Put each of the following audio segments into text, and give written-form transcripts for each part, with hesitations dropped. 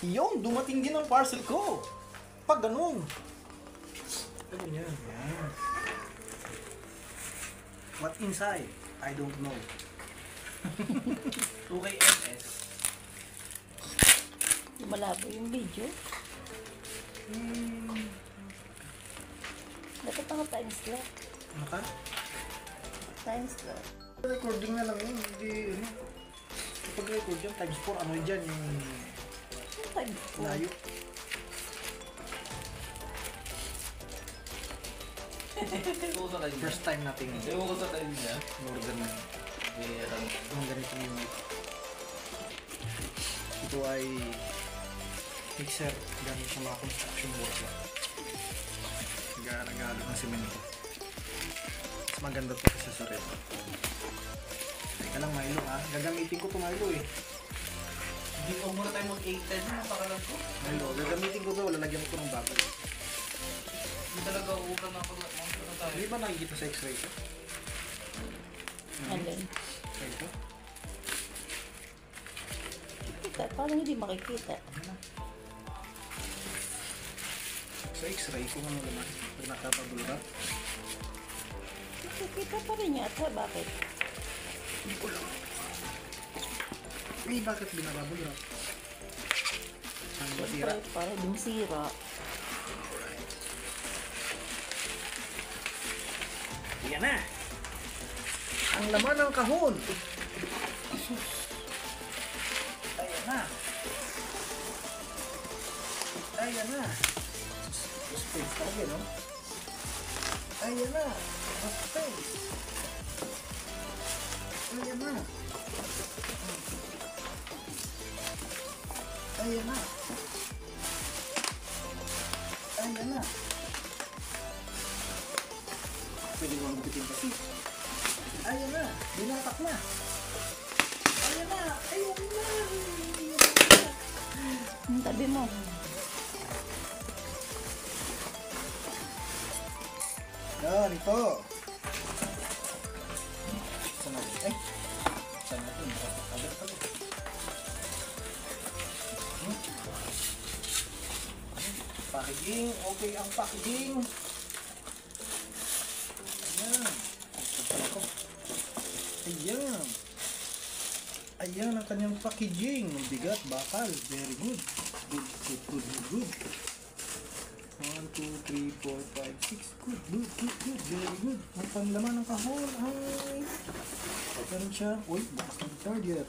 Yun, dumating din ang parcel ko. Pag ganun. Ano yan? Yan. What inside? I don't know. Okay, MS. Malabo yung video. Dapat ang time slot. Naka? Time slot. Recording na lang yun. Hindi, ano. Kapag record yun, times 4, ano yun dyan? Yung Time slot. layo. Ewan ko sa kanya. First time natin Ewan ko sa kanya. order na Hindi, alam ko. yung ganito unit. Ito ay mixer gamit sa mga construction worker. Nag-aalog ng semento. Mas maganda to kasi sa red. Teka lang Milo ha. Gagamitin ko to Milo eh. Hindi ko muna tayo mag-8-10. Napakalam ko. Milo, gagamitin ko to. Lalagyan ko ng bago. Hindi talaga ulan na ako. Monster na tayo. Hindi ba nakikita sa x-ray to? Alin? Ito? Kita, parang hindi makikita. Sa x-ray kung ano naman. Pag nakapagulra. Makikita pa rin yata. Bakit? Hindi ko lang. Eh, bakit binababulra? Saan ba sira? Siyempre, para din sira. Yan na! Ang laman ng kahon! Ayan na! Ayan na! Space talaga, no? Ayan na! Space! Ayan na! Ayan na! Ayan na! Pwede mo magupitin kasi. Ayan na! Binatak na! Ayan na! Ayan na! Ang tabi mo. Yan, ito! Saan natin? Ay! Saan natin? Kabit pa ito. Packaging! Okay ang packaging! Ayan! Ayan! Ayan ang kanyang packaging! Bigat, bakal. Very good. Good, good, good, good, good. 1, 2, 3, 4, 5, 6. Good, good, good, good. Very good. Ang panlaman ng kahon ay... Pagkaroon siya. Uy, bukas ng target.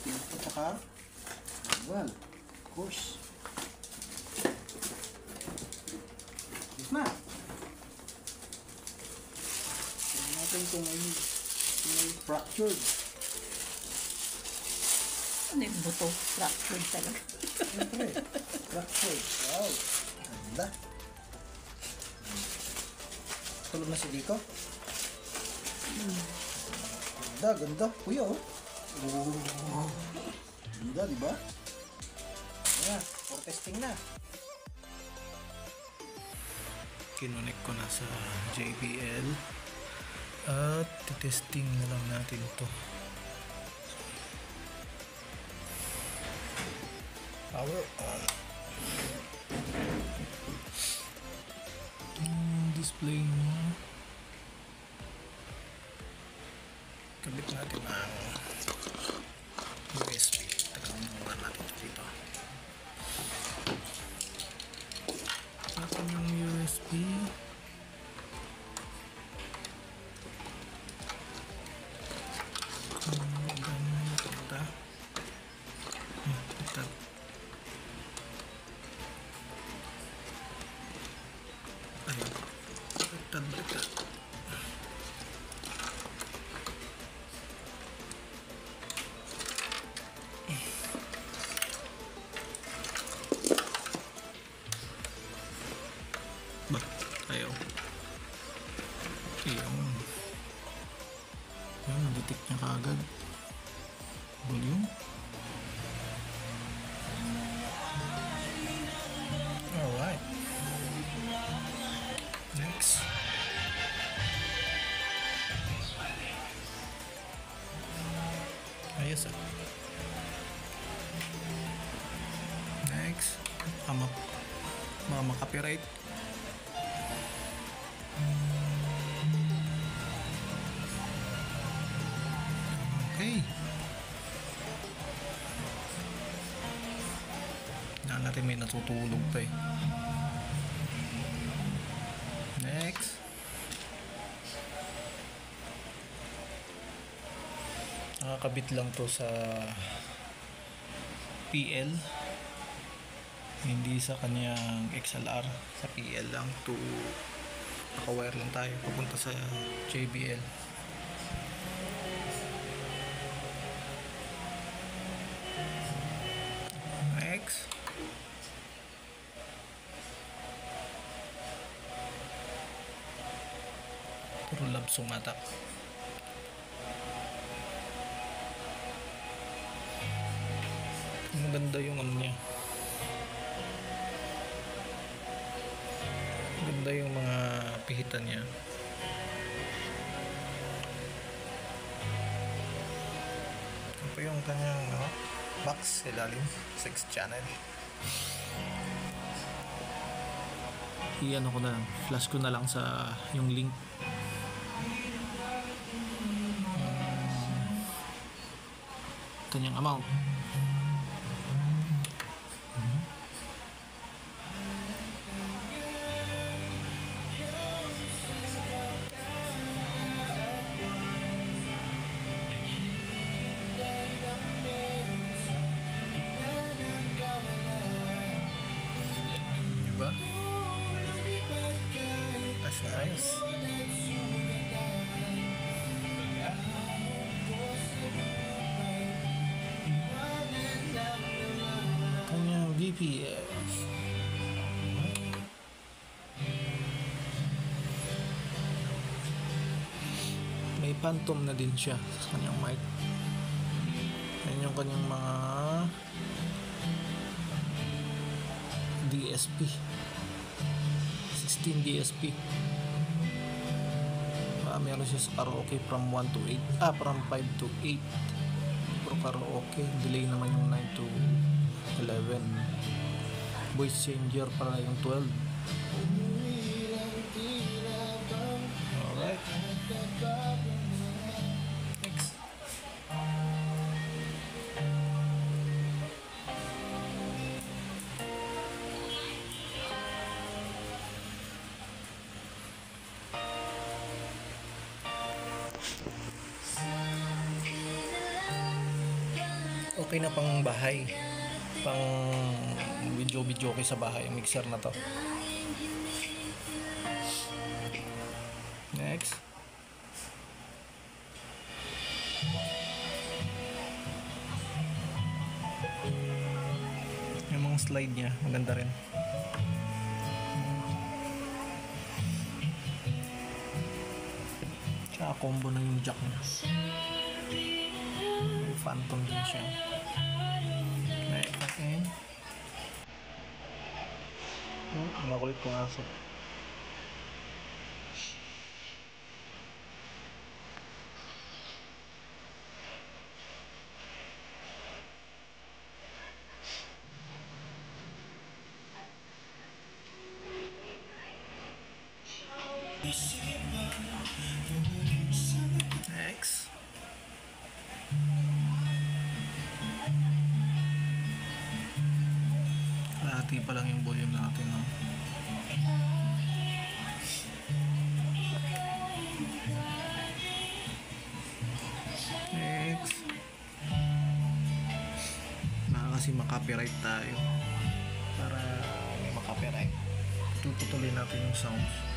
At saka... Well, of course. Yes na. Tignan natin kung may fractured. Ano yung buto? Fractured talaga. Siyempre, fractured. Wow. Ganda. Tulog na si Rico. Ganda, ganda. Kuya, oh. Ganda, di ba? Ayan, for testing na. Kinonek ko na sa JBL. At testing na lang natin to. Power on. Display mo. Kabit natin ang USB. Tagalin muna natin dito. Atin yung USB. Ba, ayaw. Ayaw. Ayaw, na-detect niya kaagad. Volume. Alright. Next. Ayos ah. Next. Mga makapiright. Okay. Natin may natutulog pa eh. Next. Nakakabit lang to sa PL, hindi sa kanyang XLR. Sa PL lang to, naka-wire lang tayo papunta sa JBL. Next. Puro love sumata. Maganda yung ano niya. Maganda yung mga pihitan niya. Ito pa yung kanyang box ilalim, 6 channel. Iyan ko na lang, flash ko na lang sa yung link. Kanyang amount. Diba? That's nice. Kanyang VPS. May phantom na din siya sa kanyang mic. Yan yung kanyang mga DSP, 16 DSP. Meron siya sa karaoke from 1 to 8, from 5 to 8. Pero karaoke, delay naman yung 9 to 11. Voice changer para yung 12. Alright. Next. Okay na pang bahay, pang video kay sa bahay ang mixer na to. Next. Yung mga slide niya maganda rin. Tsaka combo na yung jack niya. May phantom din siya. Okay. Makulit kong aso. Next. Lahati pa lang yung volume natin, no? Next. Kasi makapiright tayo. Para may makapiright, tutulin natin yung sounds.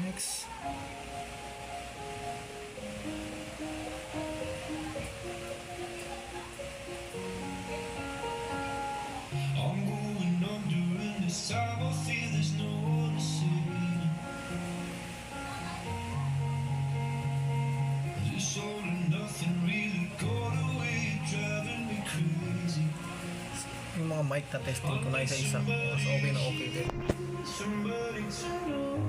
Next. I'm going under and this time I feel there's no one to save. mic na testing ko na isa-isa. Mas okay na okay din. Somebody to know,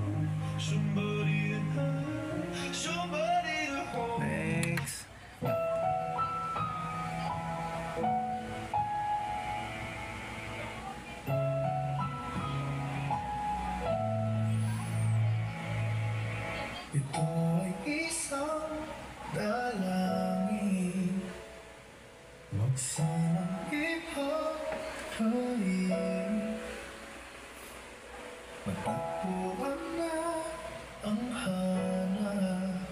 somebody to have, somebody to hold. Next. Ito ay isang dalangin, wag sanang ipapain. Magtagpuan na ang hanap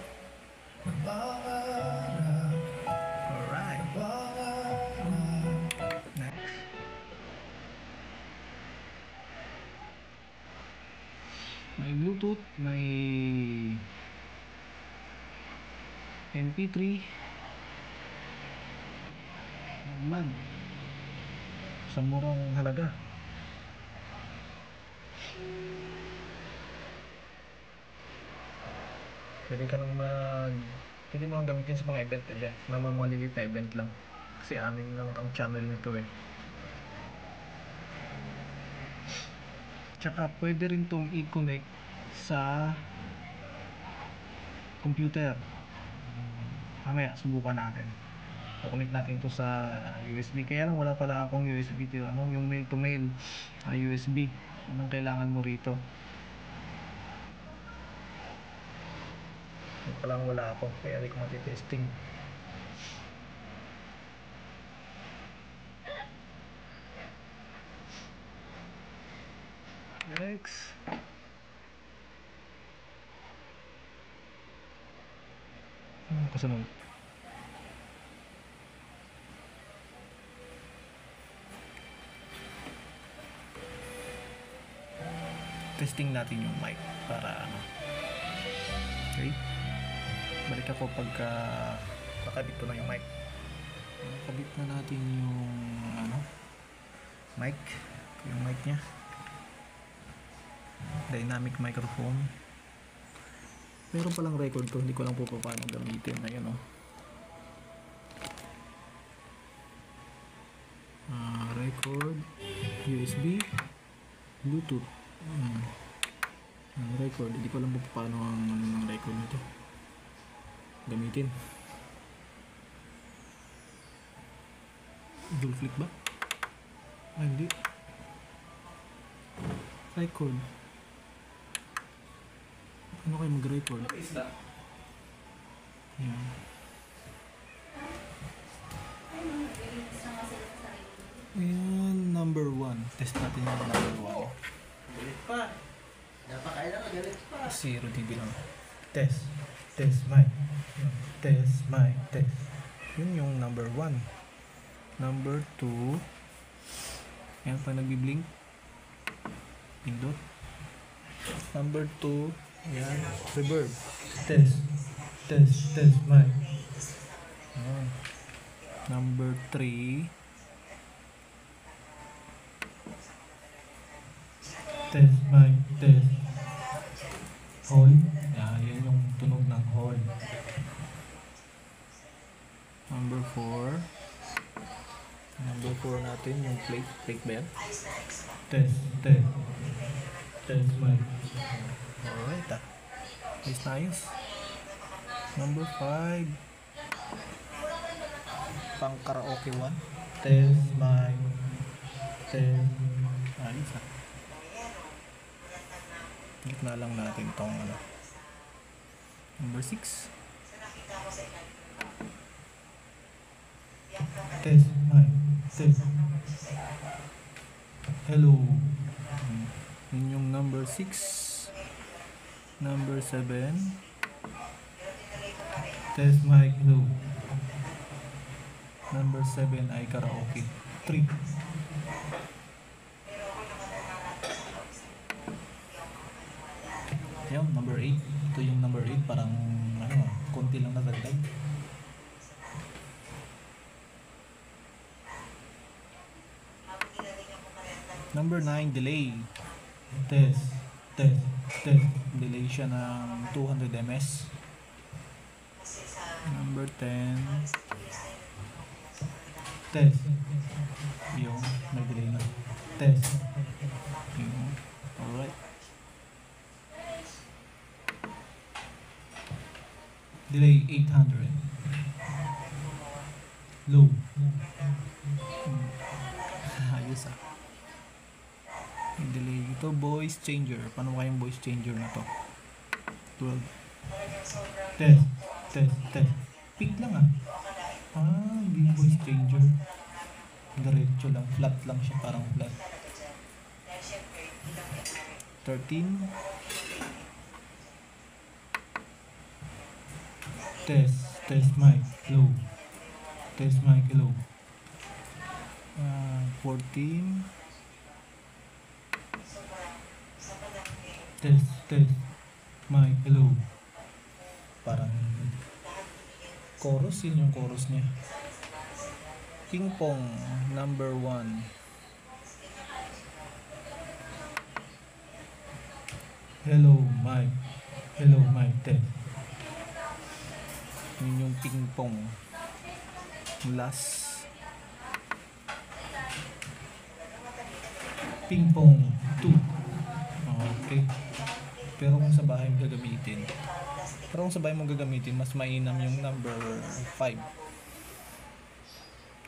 ng pangarap, Alright. pangarap. Next. May Bluetooth, may MP3. Man. Sa murang halaga. Pwede mo lang gamitin sa mga event nila. Na mga maliliit na event lang. Kasi amin lang ang channel nito eh. Tsaka pwede rin itong i-connect sa computer. Mamaya, subukan natin. I-connect natin to sa USB. Kaya lang wala pala akong USB dito. Yung mail to mail USB. Anong kailangan mo rito? Yung palang wala ako. Kaya di ko matitesting. Next. Kasunod. Testing natin yung mic para ano. Okay. Balik ako pagka nakabit ko na yung mic. Nakabit na natin yung ano mic. Yung mic nya. Dynamic microphone. Meron palang record to, hindi ko lang po paano gamitin. Ayun o. Record, USB, Bluetooth. Record, hindi ko lang po paano ang record nito gamitin. Dual flick ba? Hindi. Record. Ano kayo mag-record? Yan. Ayan, number 1. Test natin yung number 1. Galit pa. Napakailan ka, galit pa. 0 dB lang. Test. Test mic. Test mic. Test. Yun yung number 1. Number 2. Ayan pa nagbi-blink. Pindot. Number 2. Ayan. Reverb. Test. Test. Test mic. Ayan. Number 3. Test mic. Test. Hall. Yan yung tunog ng hall. Number 4. Number 4 natin yung plate ba yan? Test. Test. Test mic. Alright ah. Ayos. Number 5. Pang karaoke 1. Test mic. Test. Ayos ah. Gitna lang natin tong ano. Number 6. Test mic. Test. Hello. Yun yung number 6. Number 7. Test mic. Hello. Number 7 ay karaoke. 3. Yan, number 8. Ito yung number 8. Parang ano, konti lang nadagdag. Number 9, delay. Test. Test. Test. Delay siya ng 200 ms. Number 10. Test. Yung may delay na. Test. Yung. Alright. Delay 800. Low. Ayos ah. Yung delay ito, voice changer. Paano kayang voice changer na to? 12. Test. Test. Test. Pick lang ah. Hindi voice changer. Diretso lang. Flat lang siya. Parang flat. 13. Test. Test mic. Low. Test mic. Low. 14. Test. Test. Mic. Low. Parang chorus. Yun yung chorus niya. Ping pong number 1. Hello Mike. Hello Mike. Test. Yun yung ping pong. Last. Ping pong 2. Okay. Pero kung sa bahay mo gagamitin. Mas mainam yung number 5.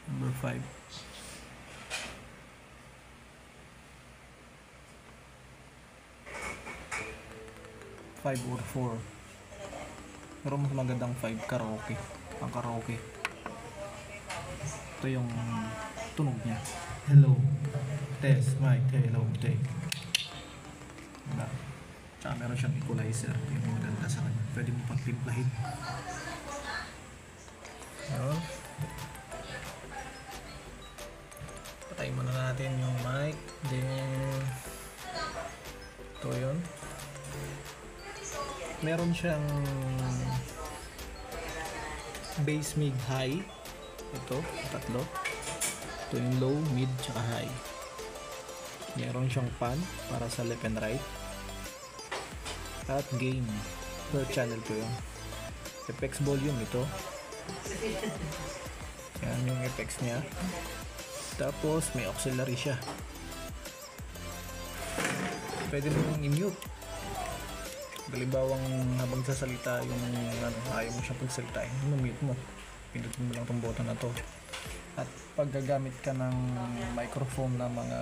Number 5. 5 or 4. Pero mas magandang 5 karaoke. Ang karaoke. Ito yung tunog niya. Hello. Test. Mic. Hello. Take. Diba? Tsaka meron siyang equalizer. Yung maganda sa kanya. Pwede mo pang timplahin. Ayun. Patayin muna natin yung mic. Then ito yun. Meron siyang bass, mid, high. Ito, tatlo. Ito yung low, mid, tsaka high. Meron siyang pan para sa left and right. At gain. Per channel po yun. Effects volume ito. Yan yung effects niya. Tapos may auxiliary siya. Pwede mo nang i-mute. Halimbawang habang sasalita yung ayaw mo siyang pagsalitain, mute mo. Pinutin mo lang itong button na to. At pag gagamit ka ng microphone na mga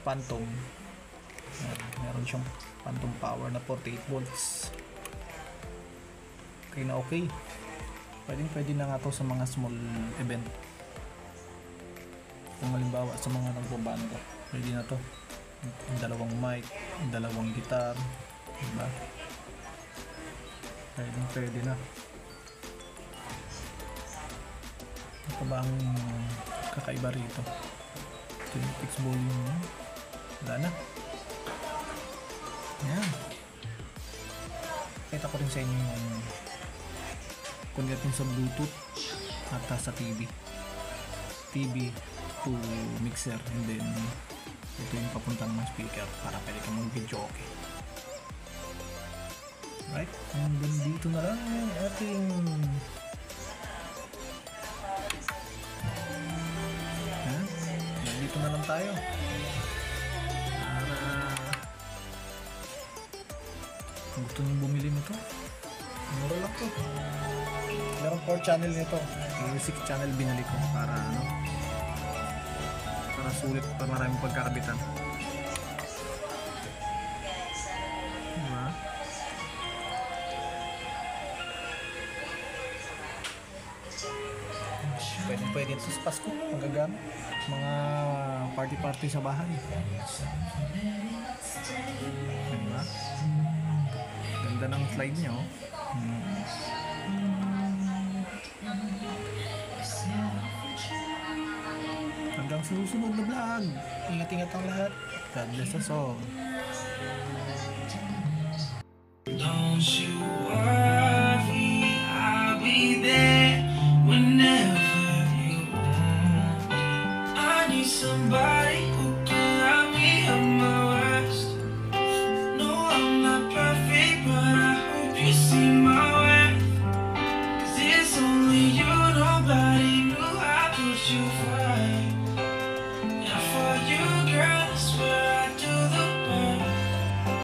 phantom, meron siyang phantom power na 48 volts. Okay na okay. Pwede na nga to sa mga small event. Kung halimbawa sa mga nagbabanda, pwede na to. Dalawang mic, dalawang guitar, diba? Pwede na. Ito ba ang kakaiba rito? Ito yung fix volume niya. Wala na. Yan. Kita ko rin sa inyo yung connect sa Bluetooth at sa TV to mixer, and then ito yung papuntan ng speaker para pwede ka mag-video okay. Right? And then dito na lang yung ating dito na lang tayo para kung gusto nyo bumili nito, mura lang to. Meron 4 channel nito. Yung 6 channel binili ko para para sulit, para maraming pagkakabitan. Diba? Pwede ito sa Pasko, magagamit. Mga party sa bahay. Diba? Ganda ng slide nyo. Hanggang sa susunod na vlog. Ingat-ingat ang lahat. God bless us all. Don't you worry, I'll be there whenever you want. I need somebody who can help me at my worst. No, I'm not perfect, but I hope you see my worth. 'Cause it's only you, nobody knew how you find